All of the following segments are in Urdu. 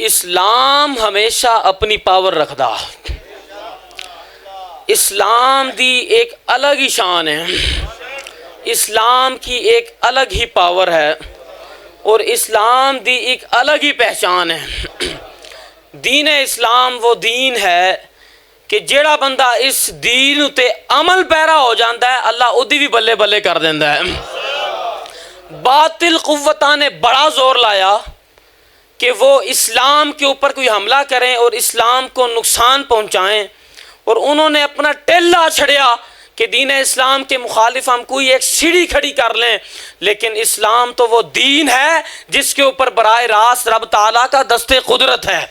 اسلام ہمیشہ اپنی پاور رکھدا، اسلام دی ایک الگ ہی شان ہے، اسلام کی ایک الگ ہی پاور ہے اور اسلام دی ایک الگ ہی پہچان ہے۔ دین اسلام وہ دین ہے کہ جیڑا بندہ اس دین تے عمل پیرا ہو جاندہ ہے اللہ اودی بھی بلے بلے کر دیندہ ہے۔ باطل قوتاں نے بڑا زور لایا کہ وہ اسلام کے اوپر کوئی حملہ کریں اور اسلام کو نقصان پہنچائیں، اور انہوں نے اپنا ٹیلا چھڑیا کہ دین اسلام کے مخالف ہم کوئی ایک سیڑھی کھڑی کر لیں، لیکن اسلام تو وہ دین ہے جس کے اوپر براہ راست رب تعالیٰ کا دست قدرت ہے۔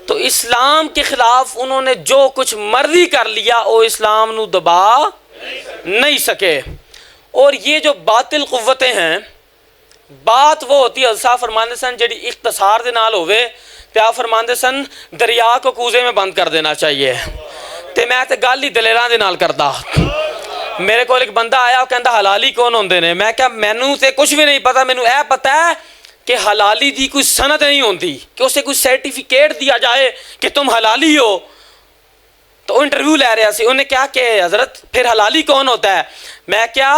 تو اسلام کے خلاف انہوں نے جو کچھ مرضی کر لیا وہ اسلام نو دبا نہیں سکے۔ اور یہ جو باطل قوتیں ہیں، بات وہ ہوتی ہے، حضرت صاحب فرماندے سن جڑی اختصار دے نال ہوئے تے آپ فرماندے سن دریا کو کوزے میں بند کر دینا چاہیے، تے میں تے گل ہی دلیراں دے نال کردا۔ میرے کو ایک بندہ آیا وہ کہندا حلالی کون ہوندے نے، میں کہا مینوں تے کچھ بھی نہیں پتا، مینوں اے پتا ہے کہ حلالی دی کوئی سند نہیں ہوندی کہ اسے کوئی سرٹیفکیٹ دیا جائے کہ تم حلالی ہو۔ تو انٹرویو لے رہا سی، انہیں کہا کہ حضرت پھر حلالی کون ہوتا ہے؟ میں کیا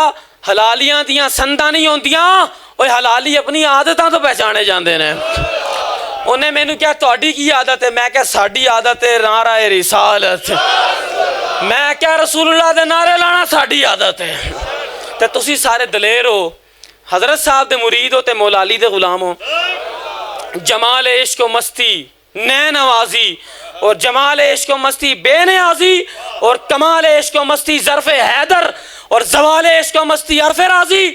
حلالیاں دیاں سنداں نہیں ہوندیاں، اوہ حلالی اپنی عادتاں تو پہچانے جاندے نے۔ انہیں میں نے کیا تہاڈی کی عادت ہے؟ میں کیا ساڈی عادت ہے نعرہ رسالت، میں کیا رسول اللہ دے نعرے لانا ساڈی عادت ہے۔ تے تسی سارے دلیر ہو، حضرت صاحب دے مرید ہو تے مولا علی دے غلام ہو۔ جمال عشق و مستی نین نوازی اور جمال عشق و مستی بے نیازی اور کمال عشق و مستی ظرف حیدر اور زوال عشق و مستی عرف راضی۔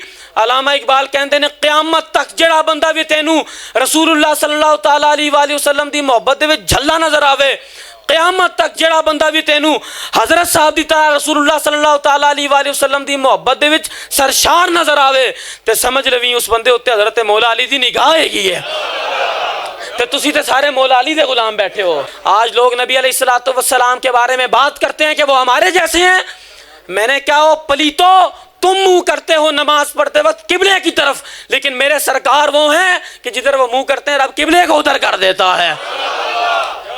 علامہ اقبال کہندے نے قیامت تک جڑا بندہ بھی تینوں رسول اللہ صلی اللہ تعالیٰ علیہ وآلہ وسلم دی محبت دے وچ جھلا نظر آوے، قیامت تک جڑا بندہ بھی تینوں حضرت صاحب دی طرح رسول اللہ صلی اللہ تعالیٰ علیہ وآلہ وسلم دی محبت دے وچ سرشار نظر آوے تے سمجھ لویں اس بندے ہوتے حضرت مولا علی دی نگاہ ہے ہے۔ تے تسی تے سارے مولا علی دے غلام بیٹھے ہو۔ آج لوگ نبی علیہ السلام کے بارے میں بات کرتے ہیں کہ وہ ہمارے جیسے ہیں۔ میں نے کہا وہ پلیتو، تم منہ کرتے ہو نماز پڑھتے وقت قبلے کی طرف، لیکن میرے سرکار وہ ہیں کہ جدھر وہ منہ کرتے ہیں رب قبلے کو ادھر کر دیتا ہے۔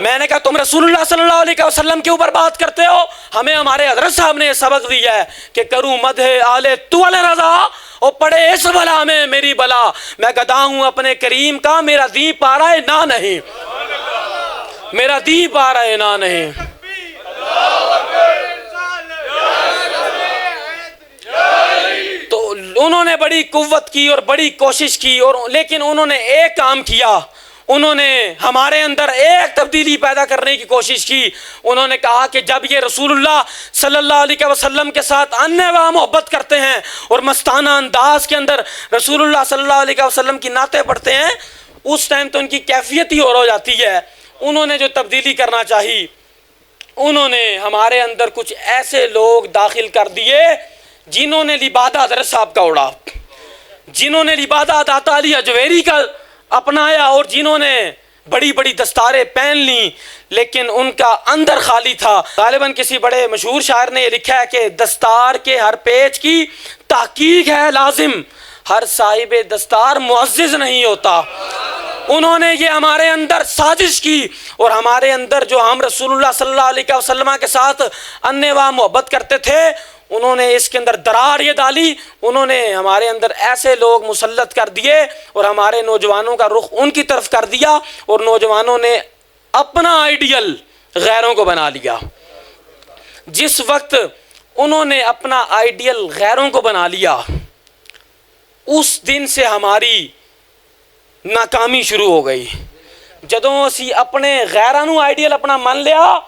میں نے کہا تم رسول اللہ صلی اللہ علیہ وسلم کے اوپر بات کرتے ہو، ہمیں ہمارے حضرت صاحب نے سبق دیا ہے کہ کروں مدح آل طول رضا اور پڑھے اس بلا میں میری بلا، میں گدا ہوں اپنے کریم کا، میرا دی پا رہا ہے نہ نہیں، میرا دی پا رہا ہے نہ نہیں۔ تو انہوں نے بڑی قوت کی اور بڑی کوشش کی، اور لیکن انہوں نے ایک کام کیا، انہوں نے ہمارے اندر ایک تبدیلی پیدا کرنے کی کوشش کی۔ انہوں نے کہا کہ جب یہ رسول اللہ صلی اللہ علیہ وسلم کے ساتھ انواع محبت کرتے ہیں اور مستانہ انداز کے اندر رسول اللہ صلی اللہ علیہ وسلم کی نعتیں پڑھتے ہیں، اس ٹائم تو ان کی کیفیت ہی اور ہو جاتی ہے۔ انہوں نے جو تبدیلی کرنا چاہی، انہوں نے ہمارے اندر کچھ ایسے لوگ داخل کر دیے جنہوں نے لبادہ حضرت صاحب کا اڑا، جنہوں نے لبادہ داتا علی اجویری کا اپنایا، اور جنہوں نے بڑی بڑی دستاریں پہن لیں، لیکن ان کا اندر خالی تھا۔ غالباً کسی بڑے مشہور شاعر نے یہ لکھا ہے کہ دستار کے ہر پیچ کی تحقیق ہے لازم، ہر صاحب دستار معزز نہیں ہوتا۔ انہوں نے یہ ہمارے اندر سازش کی، اور ہمارے اندر جو ہم رسول اللہ صلی اللہ علیہ وسلم کے ساتھ انواع محبت کرتے تھے، انہوں نے اس کے اندر درار یہ ڈالی، انہوں نے ہمارے اندر ایسے لوگ مسلط کر دیے اور ہمارے نوجوانوں کا رخ ان کی طرف کر دیا، اور نوجوانوں نے اپنا آئیڈیل غیروں کو بنا لیا۔ جس وقت انہوں نے اپنا آئیڈیل غیروں کو بنا لیا، اس دن سے ہماری ناکامی شروع ہو گئی۔ جدوں اسی اپنے غیراں نو آئیڈیل اپنا من لیا،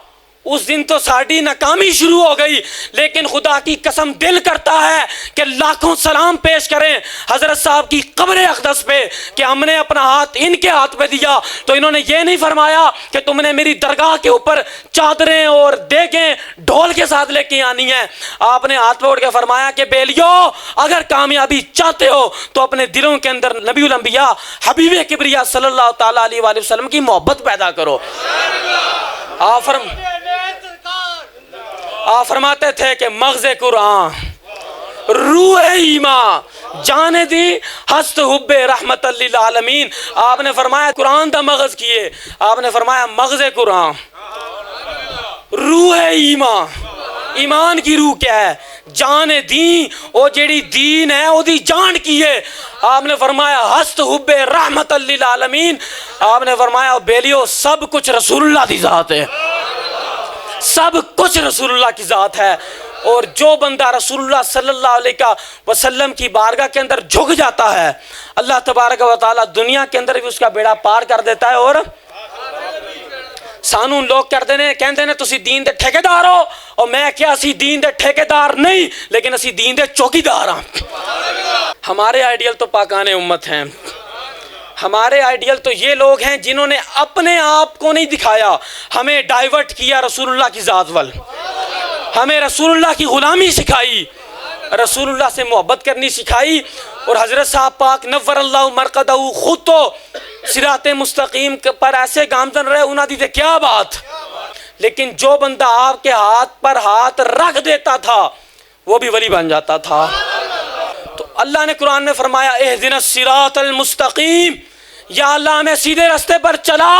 اس دن تو ساڑی ناکامی شروع ہو گئی۔ لیکن خدا کی قسم دل کرتا ہے کہ لاکھوں سلام پیش کریں حضرت صاحب کی قبر اقدس پہ کہ ہم نے اپنا ہاتھ ان کے ہاتھ پہ دیا تو انہوں نے یہ نہیں فرمایا کہ تم نے میری درگاہ کے اوپر چادریں اور دیگیں ڈھول کے ساتھ لے کے آنی ہیں۔ آپ نے ہاتھ پکڑ کے فرمایا کہ بیلیو، اگر کامیابی چاہتے ہو تو اپنے دلوں کے اندر نبی الانبیاء حبیب کبریا صلی اللہ تعالیٰ علیہ وآلہ وسلم کی محبت پیدا کرو۔ آپ فرماتے تھے کہ مغز قرآن، روح ایمان جان دی ہست حب رحمت للعالمین. آپ نے فرمایا قرآن دا مغز کیے. آپ نے فرمایا مغز قرآن روح ایمان. ایمان کی روح کیا ہے؟ جان دین. او جیڑی دین ہے او دی جان کی ہے. آپ نے فرمایا ہست حب رحمت للعالمین. آپ نے فرمایا بیلیو سب کچھ رسول اللہ کی ذات ہے. سب کچھ رسول اللہ کی ذات ہے. اور جو بندہ رسول اللہ صلی اللہ علیہ وسلم کی بارگاہ کے اندر جھک جاتا ہے اللہ تبارک و تعالی دنیا کے اندر بھی اس کا بیڑا پار کر دیتا ہے. اور سانوں لوگ کہندے نے تسی دین دے ٹھیکیدار ہو. اور میں کیا اسی دین دے ٹھیکیدار نہیں لیکن اسی دین دے چوکیدار ہاں. ہمارے آئیڈیل تو پاکان امت ہیں. ہمارے آئیڈیل تو یہ لوگ ہیں جنہوں نے اپنے آپ کو نہیں دکھایا, ہمیں ڈائیورٹ کیا رسول اللہ کی ذات وال. ہمیں رسول اللہ کی غلامی سکھائی, رسول اللہ سے محبت کرنی سکھائی. اور حضرت صاحب پاک نور اللہ مرقدہ خود تو صراط مستقیم پر ایسے گامزن رہے انہاں دی تے کیا بات. لیکن جو بندہ آپ کے ہاتھ پر ہاتھ رکھ دیتا تھا وہ بھی ولی بن جاتا تھا. تو اللہ نے قرآن میں فرمایا اہدنا الصراط المستقیم, یا اللہ ہمیں سیدھے راستے پر چلا.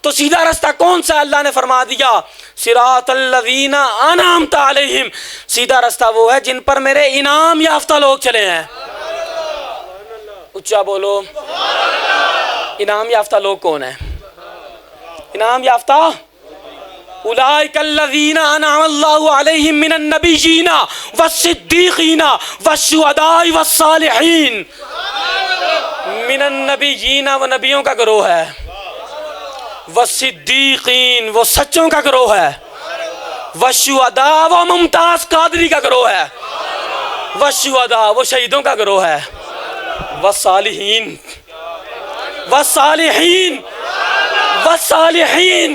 تو سیدھا راستہ کون سا؟ اللہ نے فرما دیا صراط الذین انعمت علیہم. سیدھا راستہ وہ ہے جن پر میرے انعام یافتہ لوگ چلے ہیں. اچھا بولو انعام یافتہ لوگ کون ہیں؟ انعام یافتہ اولئک الذین انعم اللہ علیہم من النبیین والصدیقین والشہداء والصالحین. من النبیین وہ نبیوں کا گروہ ہے, والصدیقین وہ سچوں کا گروہ ہے, والشہداء وہ ممتاز قادری کا گروہ ہے, والشہداء وہ شہیدوں کا گروہ ہے, والصالحین والصالحین والصالحین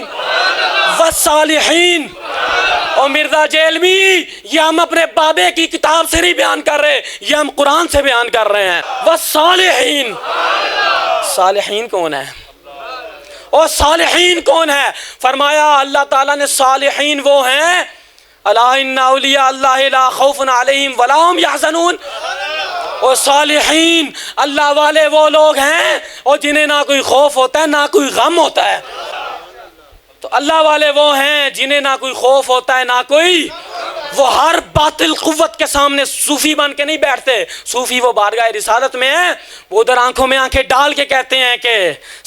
والصالحین. اور مرزا جیلمی یہ ہم اپنے بابے کی کتاب سے نہیں بیان کر رہے, یہ ہم قرآن سے بیان کر رہے ہیں. والصالحین. صالحین کون ہے؟ اور صالحین کون ہے؟ فرمایا اللہ تعالیٰ نے صالحین وہ ہیں الا ان اولیاء اللہ لا خوف علیہم ولا هم یحزنون. اور صالحین اللہ والے وہ لوگ ہیں اور جنہیں نہ کوئی خوف ہوتا ہے نہ کوئی غم ہوتا ہے. تو اللہ والے وہ ہیں جنہیں نہ کوئی خوف ہوتا ہے نہ کوئی, وہ ہر باطل قوت کے سامنے صوفی بن کے نہیں بیٹھتے. صوفی وہ بارگاہ رسالت میں ہیں, وہ ادھر آنکھوں میں آنکھیں ڈال کے کہتے ہیں کہ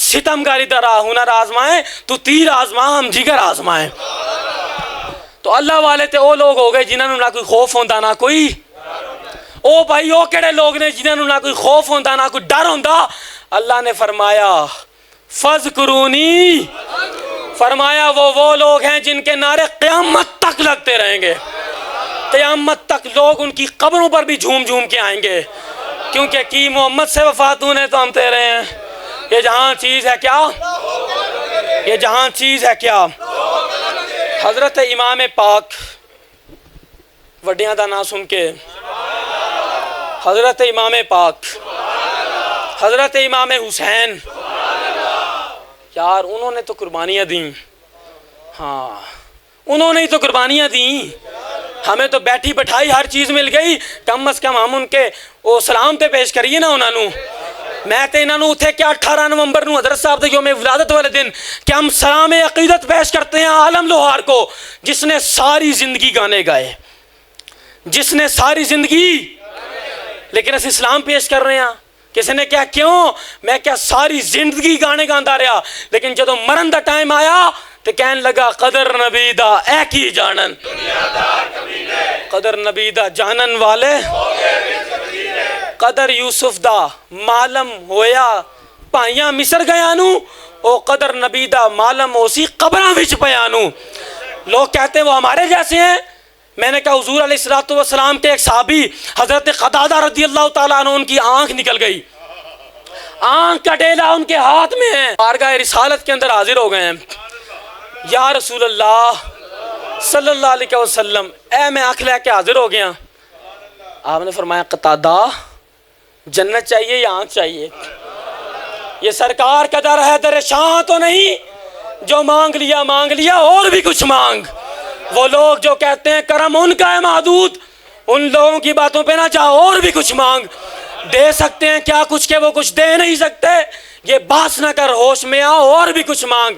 ستمگر ادھر آ ہنر آزمائیں تو تیر آزما ہم جگر آزمائیں. تو اللہ والے تے او لوگ ہو گئے جنہوں نے نہ کوئی خوف ہوندا نہ کوئی, او بھائی او کہڑے لوگ نے جنہوں نے نہ کوئی خوف ہوندا نہ کوئی ڈر ہوندا. اللہ نے فرمایا فذکرونی, فرمایا وہ لوگ ہیں جن کے نعرے قیامت تک لگتے رہیں گے. قیامت تک لوگ ان کی قبروں پر بھی جھوم جھوم کے آئیں گے, کیونکہ کی محمد سے وفاتوں نے تو ہم تیرے ہیں. یہ جہاں چیز ہے کیا, یہ جہاں چیز ہے کیا. حضرت امام پاک وڈیاں دا نام سن کے, حضرت امام پاک, حضرت امام حسین, یار انہوں نے تو قربانیاں دیں. ہاں انہوں نے ہی تو قربانیاں دیں. ہمیں تو بیٹھی بٹھائی ہر چیز مل گئی, کم از کم ہم ان کے وہ سلام تے پیش کریے نا انہوں نے. میں تے انہوں نے اتھے کیا 18 نومبر نو حضرت صاحب دے یوم ولادت والے دن کہ ہم سلام عقیدت پیش کرتے ہیں عالم لوہار کو جس نے ساری زندگی گانے گائے, جس نے ساری زندگی, لیکن اس اسلام پیش کر رہے ہیں. کسی نے کیا کیوں؟ میں کیا ساری زندگی گانے گاندہ رہا, لیکن جدو مرن دا ٹائم آیا تو کہنے لگا قدر نبی دا اے کی جانن, قدر نبی دا جانن والے, قدر یوسف دا معلم ہویا پائیاں مصر گیا نو, او قدر نبی دا معلم اسی قبرہ وچ پیا نو. لوگ کہتے ہیں وہ ہمارے جیسے ہیں. میں نے کہا حضور علیہ السلام کے ایک صحابی حضرت قتادہ رضی اللہ تعالیٰ عنہ, ان کی آنکھ نکل گئی, آنکھ کا ڈیلا ان کے ہاتھ میں ہے, بارگاہ رسالت کے اندر حاضر ہو گئے ہیں. یا رسول اللہ صلی اللہ علیہ وسلم, اے میں آنکھ لے کے حاضر ہو گیا. آپ نے فرمایا قتادہ جنت چاہیے یا آنکھ چاہیے؟ یہ سرکار کا در ہے, در شاہ تو نہیں, جو مانگ لیا اور بھی کچھ مانگ. وہ لوگ جو کہتے ہیں کرم ان کا ہے محدود, ان لوگوں کی باتوں پہ نہ جا, اور بھی کچھ مانگ. دے سکتے ہیں کیا کچھ کہ وہ کچھ دے نہیں سکتے. یہ باس نہ کر ہوش میں آ اور بھی کچھ مانگ.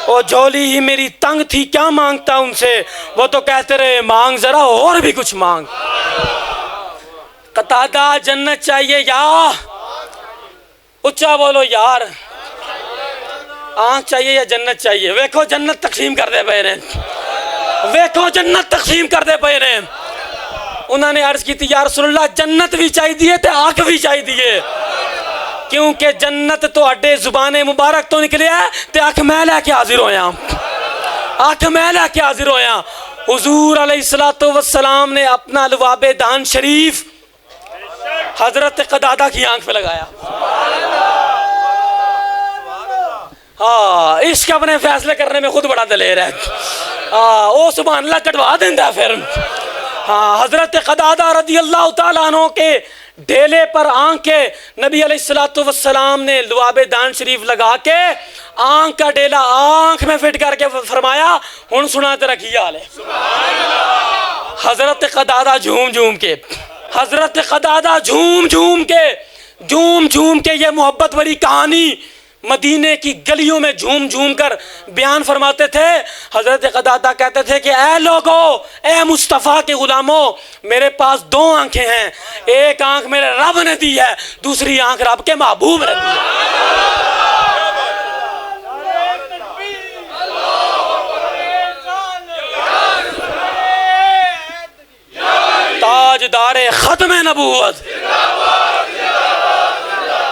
او جھولی ہی میری تنگ تھی کیا مانگتا ان سے, وہ تو کہتے رہے مانگ ذرا اور بھی کچھ مانگ. قتادہ جنت چاہیے یا اچھا بولو یار, آنکھ چاہیے یا جنت چاہیے؟ ویکھو جنت تقسیم کر دے پے نے, ویکھو جنت تقسیم کر دے پے نے. انہوں نے عرض کی تھی یا رسول اللہ جنت بھی چاہیے تے آنکھ بھی چاہیے, کیونکہ جنت تو اڈے زبان مبارک تو نکلے ہے تے آنکھ میں لے کے حاضر ہویا, آنکھ میں لے کے حاضر ہویا. حضور علیہ السلام نے اپنا لباب دان شریف حضرت قتادہ کی آنکھ پہ لگایا. ہاں عشق اپنے فیصلے کرنے میں خود بڑا دلیر ہے. او سبحان اللہ کٹوا دیندہ پھر. ہاں حضرت قتادہ رضی اللہ تعالیٰ عنہ کے ڈھیلے پر آنکھ کے نبی علیہ السلام نے لباب دان شریف لگا کے آنکھ کا ڈھیلا آنکھ میں فٹ کر کے فرمایا ہن سنا تیرا کی حال ہے. حضرت قتادہ جھوم جھوم کے, حضرت قتادہ جھوم جھوم کے یہ محبت بڑی کہانی مدینے کی گلیوں میں جھوم جھوم کر بیان فرماتے تھے. حضرت قتادہ کہتے تھے کہ اے لوگو, اے مصطفیٰ کے غلاموں, میرے پاس دو آنکھیں ہیں, ایک آنکھ میرے رب نے دی ہے, دوسری آنکھ رب کے محبوب نے دی ہے. تاجدار ختم نبوت,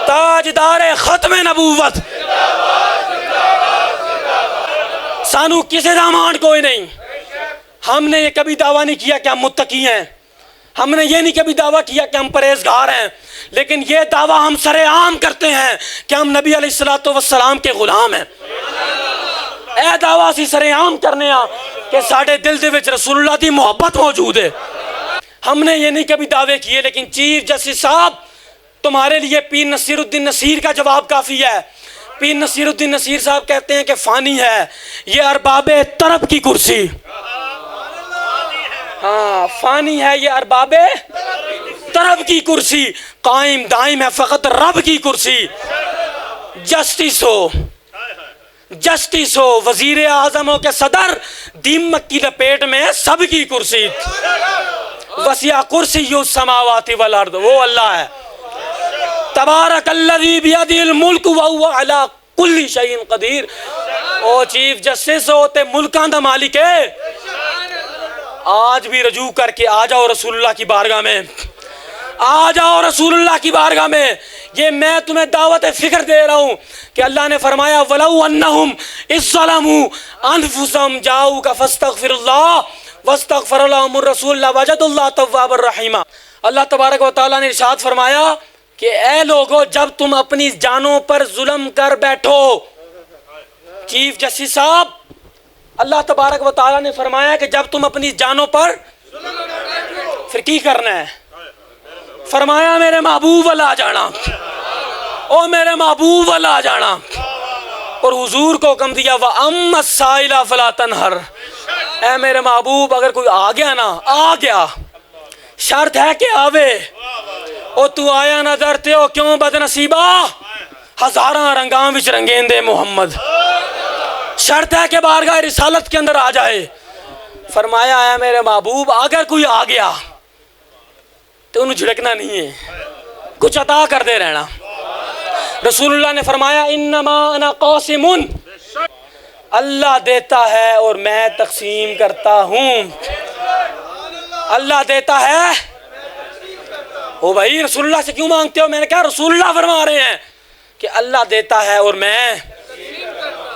تاجدار ختم نبوت. سانو کسی دامان کوئی نہیں. ہم نے یہ کبھی دعویٰ نہیں کیا کہ ہم متقی ہیں, ہم نے یہ نہیں کبھی دعویٰ کیا کہ ہم پرہیزگار ہیں, لیکن یہ دعویٰ ہم سر عام کرتے ہیں کہ ہم نبی علیہ السلام کے غلام ہیں. اے دعویٰ سی سر عام کرنے ہاں کہ ساڑھے دل دے وچ رسول اللہ دی محبت موجود ہے. ہم نے یہ نہیں کبھی دعوے کیے, لیکن چیف جسٹس صاحب تمہارے لیے پیر نصیر الدین نصیر کا جواب کافی ہے. پیر نصیر الدین نصیر صاحب کہتے ہیں کہ فانی ہے یہ ارباب طرب کی کرسی. ہاں فانی ہے یہ ارباب طرب کی کرسی, قائم دائم ہے فقط رب کی کرسی. جسٹس ہو وزیر اعظم ہو کے صدر, دیمک کی لپیٹ میں سب کی کرسی. وسیع کرسی السماوات والارض, وہ اللہ ہے. تبارک الذی بیدہ الملک وہو علی کل شیء قدیر. او چیف جسٹس ہوتے ملکان دا مالک ہے. آج بھی رجوع کر کے آ جاؤ رسول اللہ کی بارگاہ میں, آ جاؤ رسول اللہ کی بارگاہ میں. یہ میں تمہیں دعوت فکر دے رہا ہوں کہ اللہ نے فرمایا وَلَوْ أَنَّهُمْ إِذْ ظَلَمُوا أَنفُسَهُمْ جَاءُوكَ فَاسْتَغْفِرُ اللَّهَ وَاسْتَغْفَرَ لَهُمُ الرَّسُولُ لَوَجَدُوا اللَّهَ تَوَّابًا رَحِيمًا. اللہ تبارک و تعالیٰ نے ارشاد فرمایا کہ اے لوگو جب تم اپنی جانوں پر ظلم کر بیٹھو. چیف جسٹس صاحب اللہ تبارک و تعالیٰ نے فرمایا کہ جب تم اپنی جانوں پر پھر کی کرنا ہے؟ فرمایا میرے محبوب والا آ جانا, او میرے محبوب والا آ جانا. اور حضور کو حکم دیا وَأَمَّا السَّائِلَ فَلَا تَنْهَرْ. اے میرے محبوب اگر کوئی آ گیا نا, آ گیا, شرط ہے کہ آوے. او تو آیا نظر تے ہو کیوں بد نصیبہ, ہزاراں رنگاں وچ رنگین دے محمد. شرط ہے کہ بارگاہ رسالت کے اندر آ جائے. فرمایا اے میرے محبوب اگر کوئی آ گیا تو انہوں جھڑکنا نہیں ہے, کچھ عطا کر دے رہنا. رسول اللہ نے فرمایا انما انا قاسم, اللہ دیتا ہے اور میں تقسیم کرتا ہوں. اللہ دیتا ہے. او بھائی رسول اللہ سے کیوں مانگتے ہو؟ میں نے کہا رسول اللہ فرما رہے ہیں کہ اللہ دیتا ہے اور میں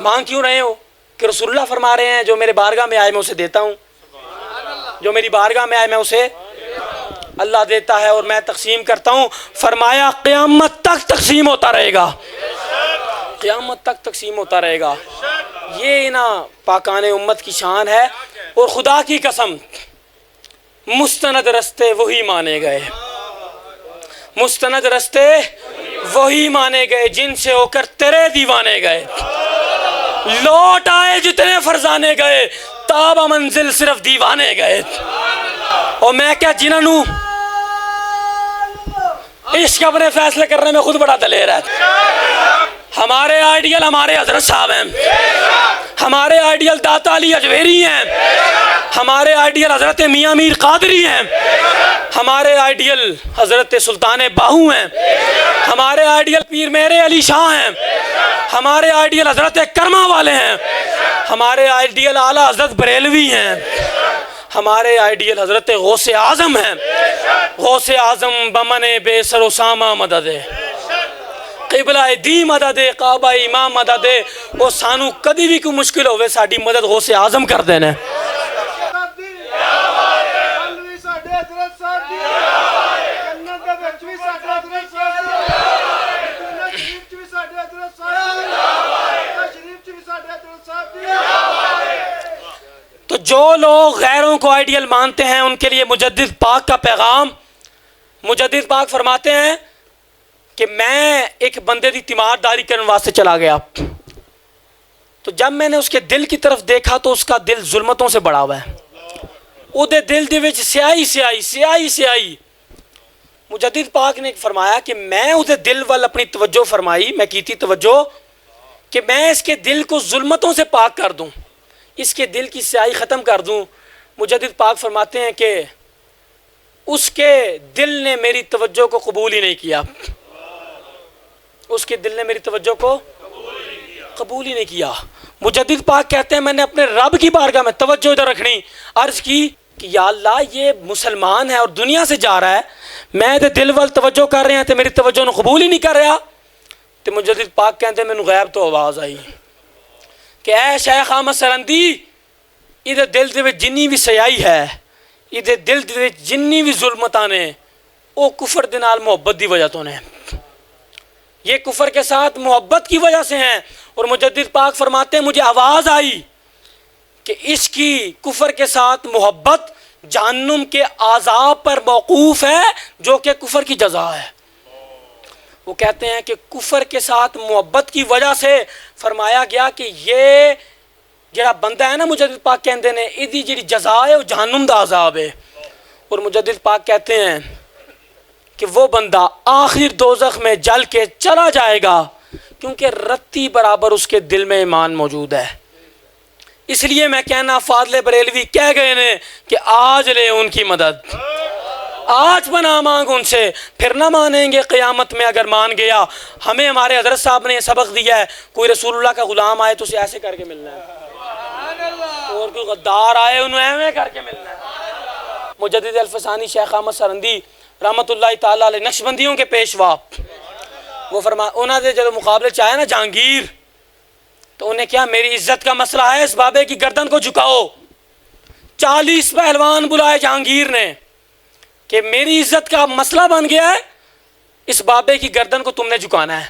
مانگ کیوں رہے ہو کہ رسول اللہ فرما رہے ہیں جو میرے بارگاہ میں آئے میں اسے دیتا ہوں, جو میری بارگاہ میں آئے میں اسے اللہ دیتا ہے اور میں تقسیم کرتا ہوں. فرمایا قیامت تک تقسیم ہوتا رہے گا, قیامت تک تقسیم ہوتا رہے گا. یہ نا پاکان امت کی شان ہے. اور خدا کی قسم مستند رستے وہی مانے گئے, مستند رستے وہی مانے گئے جن سے ہو کر تیرے دیوانے گئے. لوٹ آئے جتنے فرزانے گئے, تابہ منزل صرف دیوانے گئے. اور میں کیا جنہوں عشق اپنے فیصلے کرنے میں خود بڑا دلیر ہے. ہمارے آئیڈیل ہمارے حضرت صاحب ہیں, ہمارے آئیڈیل داتا علی اجویری ہیں, ہمارے آئیڈیل حضرت میاں میر قادری ہیں, ہمارے آئیڈیل حضرت سلطان باہو ہیں, ہمارے آئیڈیل پیر مہر علی شاہ ہیں, ہمارے آئیڈیل حضرت کرما والے ہیں, ہمارے آئیڈیل اعلیٰ حضرت بریلوی ہیں, ہمارے آئیڈیل حضرت غوث اعظم ہیں. غوث اعظم بمن بے سر اسامہ مدد ہے, قبلہ دی مدد ہے, کعبہ امام مدد ہے. وہ سانو کدی بھی کوئی مشکل ہوئے ساڑی مدد غوث اعظم کر دینا. تو جو لوگ غیروں کو آئیڈیل مانتے ہیں ان کے لیے مجدد پاک کا پیغام. مجدد پاک فرماتے ہیں کہ میں ایک بندے دی تیمارداری کرنے واسطے چلا گیا, تو جب میں نے اس کے دل کی طرف دیکھا تو اس کا دل ظلمتوں سے بڑا ہوا ہے. او دے دل دے وچ سیاہی. مجدد پاک نے فرمایا کہ میں اسے دل وال اپنی توجہ فرمائی, میں کیتی توجہ کہ میں اس کے دل کو ظلمتوں سے پاک کر دوں, اس کے دل کی سیاہی ختم کر دوں. مجدد پاک فرماتے ہیں کہ اس کے دل نے میری توجہ کو قبول ہی نہیں کیا. اس کے دل نے میری توجہ کو قبول ہی نہیں کیا. مجدد پاک کہتے ہیں میں نے اپنے رب کی بارگاہ میں توجہ ادھر رکھنی, عرض کی کہ یا اللہ یہ مسلمان ہے اور دنیا سے جا رہا ہے, میں تے دل وال توجہ کر رہے ہیں تے میری توجہ نو قبول ہی نہیں کر رہا. تے مجدد پاک کہتے ہیں میں نو غیب تو آواز آئی کہ اے شیخ احمد سرندی, ادھر دل دے وچ جنی بھی سیائی ہے, ادھر دل دے وچ جنی بھی ظلمتاں نے, او کفر دے نال محبت دی وجہ تو نے, یہ کفر کے ساتھ محبت کی وجہ سے ہیں. اور مجدد پاک فرماتے ہیں مجھے آواز آئی کہ اس کی کفر کے ساتھ محبت جہنم کے عذاب پر موقوف ہے جو کہ کفر کی جزا ہے. وہ کہتے ہیں کہ کفر کے ساتھ محبت کی وجہ سے فرمایا گیا کہ یہ جڑا بندہ ہے نا, مجدد پاک کہتے ہیں ایدی جڑی جزا ہے وہ جہنم دا عذاب ہے. اور مجدد پاک کہتے ہیں کہ وہ بندہ آخر دوزخ میں جل کے چلا جائے گا کیونکہ رتی برابر اس کے دل میں ایمان موجود ہے. اس لیے میں کہنا فاضل بریلوی کہہ گئے نے کہ آج لے ان کی مدد, آج بنا مانگ ان سے, پھر نہ مانیں گے قیامت میں اگر مان گیا. ہمیں ہمارے حضرت صاحب نے یہ سبق دیا ہے, کوئی رسول اللہ کا غلام آئے تو اسے ایسے کر کے ملنا ہے, اور کوئی غدار آئے انہیں ایویں کر کے ملنا ہے. مجدد الفسانی شیخ احمد سرندی رحمت اللہ تعالیٰ علیہ نقشبندیوں کے پیشوا, وہ انہوں نے جب مقابلے چاہے نا جہانگیر, تو انہیں کیا میری عزت کا مسئلہ ہے, اس بابے کی گردن کو جھکاؤ. 40 پہلوان بلائے جہانگیر نے کہ میری عزت کا مسئلہ بن گیا ہے, اس بابے کی گردن کو تم نے جھکانا ہے,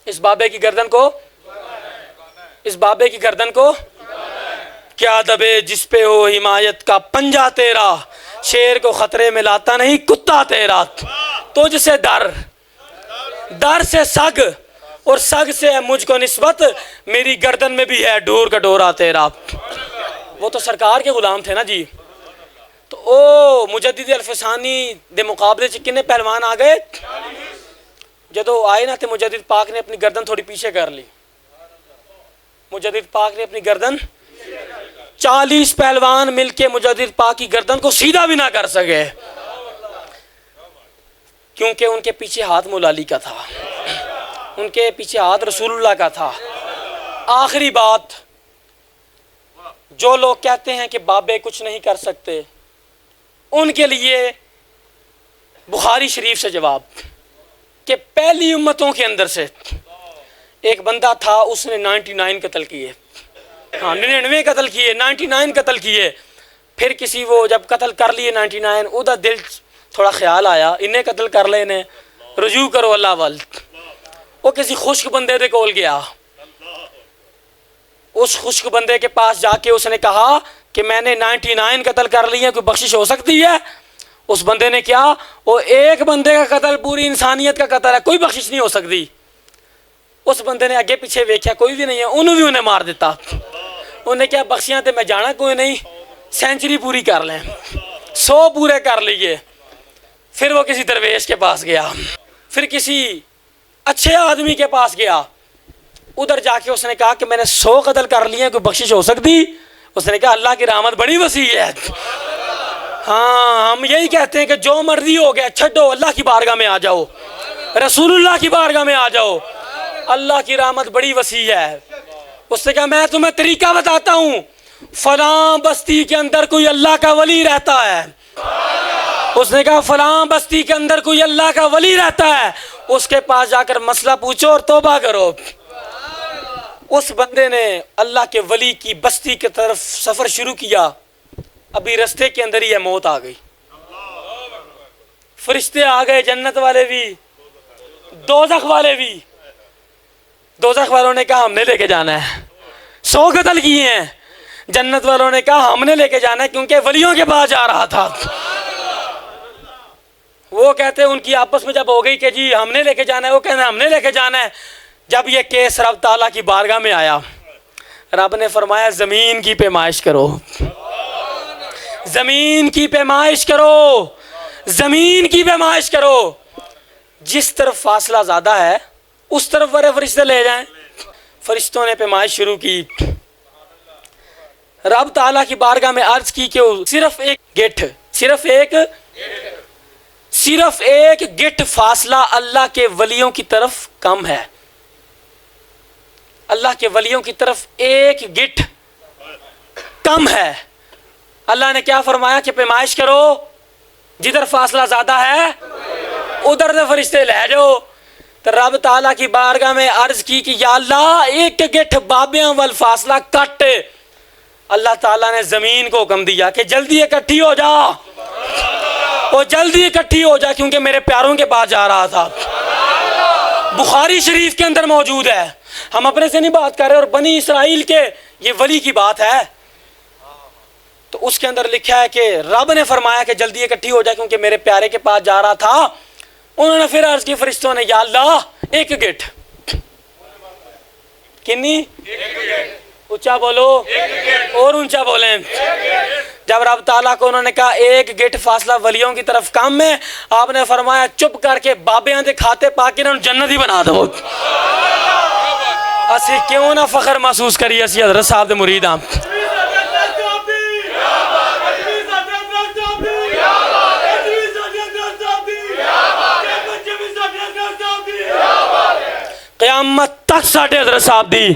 اس بابے کی گردن کو, اس بابے کی گردن کو. کیا دبے جس پہ ہو حمایت کا پنجہ تیرا, شیر کو خطرے میں لاتا نہیں کتا تیرا. تجھ سے در سے سگ, اور سگ سے ہے مجھ کو نسبت, میری گردن میں بھی ہے ڈور کا ڈورا تیرا. وہ تو سرکار کے غلام تھے نا جی. تو او مجدد الفسانی دے مقابلے سے کنے پہلوان آ گئے, جدو آئے نا تے مجدد پاک نے اپنی گردن تھوڑی پیچھے کر لی. مجدد پاک نے اپنی گردن, 40 پہلوان مل کے مجدد پاک کی گردن کو سیدھا بھی نہ کر سکے, کیونکہ ان کے پیچھے ہاتھ مولا علی کا تھا, ان کے پیچھے ہاتھ رسول اللہ کا تھا. آخری بات, جو لوگ کہتے ہیں کہ بابے کچھ نہیں کر سکتے, ان کے لیے بخاری شریف سے جواب کہ پہلی امتوں کے اندر سے ایک بندہ تھا, اس نے 99 قتل کیے, 99 قتل کیے, 99 قتل کیے. پھر کسی وہ جب قتل کر لیے 99, ادا دل تھوڑا خیال آیا انہیں قتل کر لے نے, رجوع کرو اللہ وال. وہ کسی خشک بندے دے کول گیا, اس خشک بندے کے پاس جا کے اس نے کہا کہ میں نے 99 قتل کر لی ہیں, کوئی بخشش ہو سکتی ہے؟ اس بندے نے کیا, وہ ایک بندے کا قتل پوری انسانیت کا قتل ہے, کوئی بخشش نہیں ہو سکتی. اس بندے نے اگے پیچھے ویکھیا کوئی بھی نہیں ہے, انہوں بھی انہیں مار دیتا. انہیں کیا بخشیاں تے میں جانا کوئی نہیں, سینچری پوری کر لیں, 100 پورے کر لیے. پھر وہ کسی درویش کے پاس گیا، پھر کسی اچھے آدمی کے پاس گیا، ادھر جا کے اس نے کہا کہ میں نے 100 قتل کر لیے، کوئی بخشش ہو سکتی؟ اس نے کہا اللہ کی رحمت بڑی وسیع ہے۔ ہاں ہم یہی کہتے ہیں کہ جو مرضی ہو گیا چھڈو، اللہ کی بارگاہ میں آ جاؤ، رسول اللہ کی بارگاہ میں آ جاؤ، اللہ کی رحمت بڑی وسیع ہے۔ اس نے کہا میں تمہیں طریقہ بتاتا ہوں، فلاں بستی کے اندر کوئی اللہ کا ولی رہتا ہے۔ اس نے کہا فلاں بستی کے اندر کوئی اللہ کا ولی رہتا ہے، اس کے پاس جا کر مسئلہ پوچھو اور توبہ کرو۔ اس بندے نے اللہ کے ولی کی بستی کی طرف سفر شروع کیا، ابھی رستے کے اندر ہی یہ موت آ گئی۔ فرشتے آ گئے، جنت والے بھی، دوزخ والے بھی۔ دوزخ والوں نے کہا ہم نے لے کے جانا ہے، 100 قتل کیے ہیں۔ جنت والوں نے کہا ہم نے لے کے جانا ہے، کیونکہ ولیوں کے پاس جا رہا تھا۔ وہ کہتے ہیں ان کی آپس میں جب ہو گئی کہ جی ہم نے لے کے جانا ہے، وہ کہتے ہیں ہم نے لے کے جانا ہے۔ جب یہ کیس رب تعالیٰ کی بارگاہ میں آیا، رب نے فرمایا زمین کی پیمائش کرو، زمین کی پیمائش کرو، زمین کی پیمائش کرو، جس طرف فاصلہ زیادہ ہے اس طرف بڑے فرشتے لے جائیں۔ فرشتوں نے پیمائش شروع کی، رب تعالیٰ کی بارگاہ میں عرض کی کہ صرف ایک گٹ فاصلہ اللہ کے ولیوں کی طرف کم ہے، اللہ کے ولیوں کی طرف ایک گٹ کم ہے۔ اللہ نے کیا فرمایا کہ پیمائش کرو، جدھر فاصلہ زیادہ ہے ادھر سے فرشتے لے جاؤ۔ تو رب تعالیٰ کی بارگاہ میں عرض کی کہ یا اللہ ایک گٹ بابیاں وال فاصلہ کٹ۔ اللہ تعالیٰ نے زمین کو حکم دیا کہ جلدی اکٹھی ہو جا، اور جلدی اکٹھی ہو جا، کیونکہ میرے پیاروں کے پاس جا رہا تھا۔ بخاری شریف کے اندر موجود ہے، ہم اپنے سے نہیں بات کر رہے، اور بنی اسرائیل کے یہ ولی کی بات ہے۔ تو اس کے اندر لکھا ہے کہ رب نے فرمایا کہ جلدی اکٹھی ہو جائے کیونکہ میرے پیارے کے پاس جا رہا تھا۔ انہوں نے پھر عرض کی فرشتوں نے یا اللہ ایک گٹ، کنی اونچا بولو اور اونچا بولیں۔ جب رب تعالیٰ کو انہوں نے کہا ایک گٹ فاصلہ ولیوں کی طرف کم ہے، آپ نے فرمایا چپ کر کے بابیاں دے کھاتے پا کے انہوں جنت ہی بنا دو۔ اسی کیوں نہ فخر محسوس کریے اسی حضرت صاحب دے مرید ہاں۔ قیامت تک ساڑھے حضرت صاحب دی،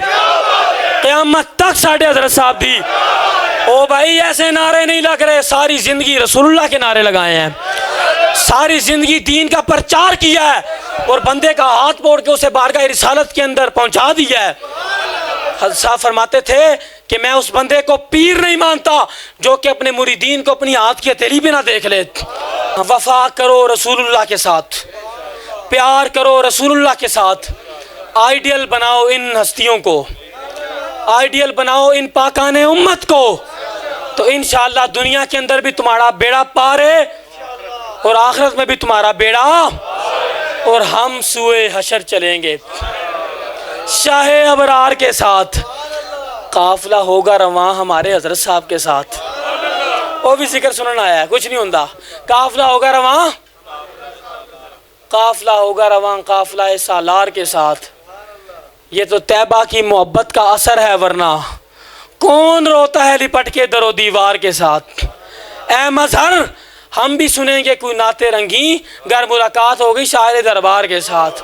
قیامت تک ساڑھے حضرت صاحب دی۔ او بھائی ایسے نعرے نہیں لگ رہے، ساری زندگی رسول اللہ کے نعرے لگائے ہیں، ساری زندگی دین کا پرچار کیا ہے، اور بندے کا ہاتھ پوڑ کے اسے بارگاہ رسالت کے اندر پہنچا دیا ہے۔ حضرت صاحب فرماتے تھے کہ میں اس بندے کو پیر نہیں مانتا جو کہ اپنے مریدین کو اپنی ہاتھ کی ہتھیلی بھی نہ دیکھ لے۔ وفا کرو رسول اللہ کے ساتھ، پیار کرو رسول اللہ کے ساتھ، آئیڈیل بناؤ ان ہستیوں کو، آئیڈیل بناؤ ان پاکان امت کو، تو انشاءاللہ دنیا کے اندر بھی تمہارا بیڑا پار ہے اور آخرت میں بھی تمہارا بیڑا، اور ہم سوئے حشر چلیں گے شاہ ابرار کے ساتھ۔ قافلہ ہوگا رواں ہمارے حضرت صاحب کے ساتھ، وہ بھی ذکر سننا آیا ہے، کچھ نہیں ہوندہ۔ قافلہ ہوگا رواں، قافلہ ہوگا رواں قافلہ سالار کے ساتھ۔ یہ تو طیبہ کی محبت کا اثر ہے، ورنہ کون روتا ہے لپٹ کے در و دیوار کے ساتھ۔ اے مظہر ہم بھی سنیں گے کوئی نعت رنگی گر ملاقات ہوگی شاعر دربار کے ساتھ۔